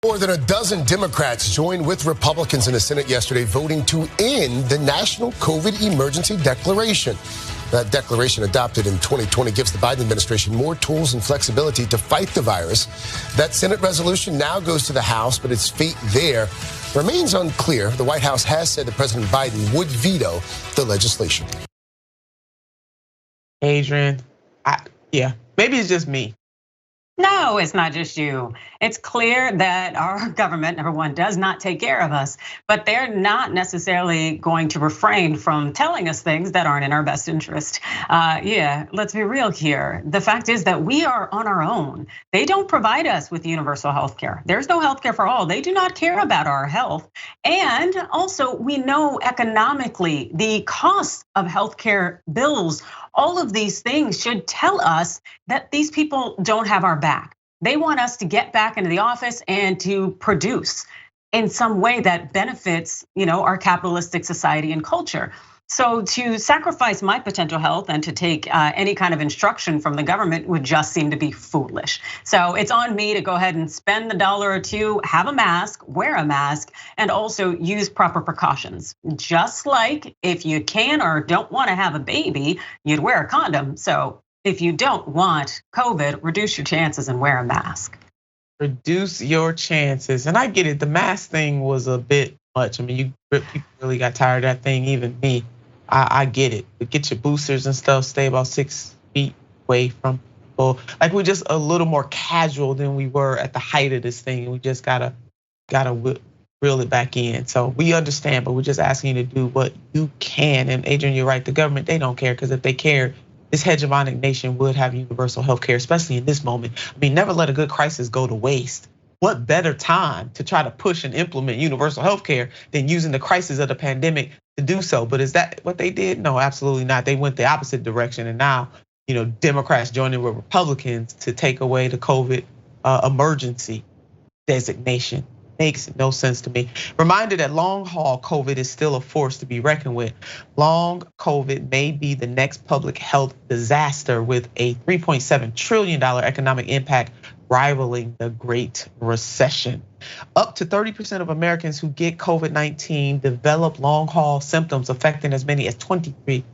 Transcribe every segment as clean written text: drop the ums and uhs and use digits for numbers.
More than a dozen Democrats joined with Republicans in the Senate yesterday voting to end the National COVID Emergency Declaration. That declaration, adopted in 2020, gives the Biden administration more tools and flexibility to fight the virus. That Senate resolution now goes to the House, but its fate there remains unclear. The White House has said that President Biden would veto the legislation. Adrienne, maybe it's just me. No, it's not just you. It's clear that our government, number one, does not take care of us, but they're not necessarily going to refrain from telling us things that aren't in our best interest. Let's be real here. The fact is that we are on our own. They don't provide us with universal health care. There's no health care for all. They do not care about our health. And also, we know economically the cost of healthcare bills, all of these things should tell us that these people don't have our back. They want us to get back into the office and to produce in some way that benefits, our capitalistic society and culture. So to sacrifice my potential health and to take any kind of instruction from the government would just seem to be foolish. So it's on me to go ahead and spend the $1 or $2, have a mask, wear a mask, and also use proper precautions. Just like if you can or don't want to have a baby, you'd wear a condom. So if you don't want COVID, reduce your chances and wear a mask. Reduce your chances. And I get it, the mask thing was a bit much. I mean, people really got tired of that thing, even me. I get it, but get your boosters and stuff, stay about 6 feet away from people. Like, we're just a little more casual than we were at the height of this thing. And we just gotta reel it back in. So we understand, but we're just asking you to do what you can. And Adrienne, you're right, the government, they don't care, because if they cared, this hegemonic nation would have universal health care, especially in this moment. I mean, never let a good crisis go to waste. What better time to try to push and implement universal health care than using the crisis of the pandemic to do so? But is that what they did? No, absolutely not. They went the opposite direction. And now, Democrats joining with Republicans to take away the COVID emergency designation. Makes no sense to me. Reminder that long haul COVID is still a force to be reckoned with. Long COVID may be the next public health disaster, with a $3.7 trillion economic impact rivaling the Great Recession. Up to 30% of Americans who get COVID-19 develop long haul symptoms, affecting as many as 23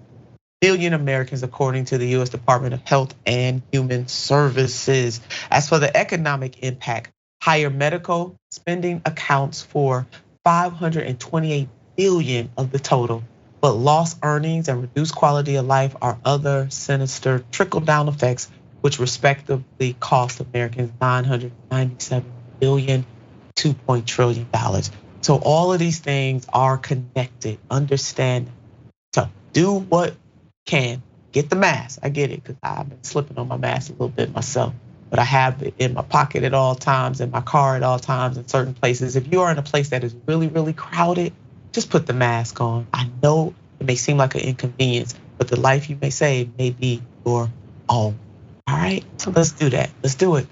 million Americans, according to the US Department of Health and Human Services. As for the economic impact, higher medical spending accounts for 528 billion of the total, but lost earnings and reduced quality of life are other sinister trickle-down effects, which respectively cost Americans $997 billion, $2 trillion. So all of these things are connected. Understand. So do what you can. Get the mask. I get it, because I've been slipping on my mask a little bit myself. But I have it in my pocket at all times, in my car at all times, in certain places. If you are in a place that is really, really crowded, just put the mask on. I know it may seem like an inconvenience, but the life you may save may be your own. All right, so let's do that. Let's do it.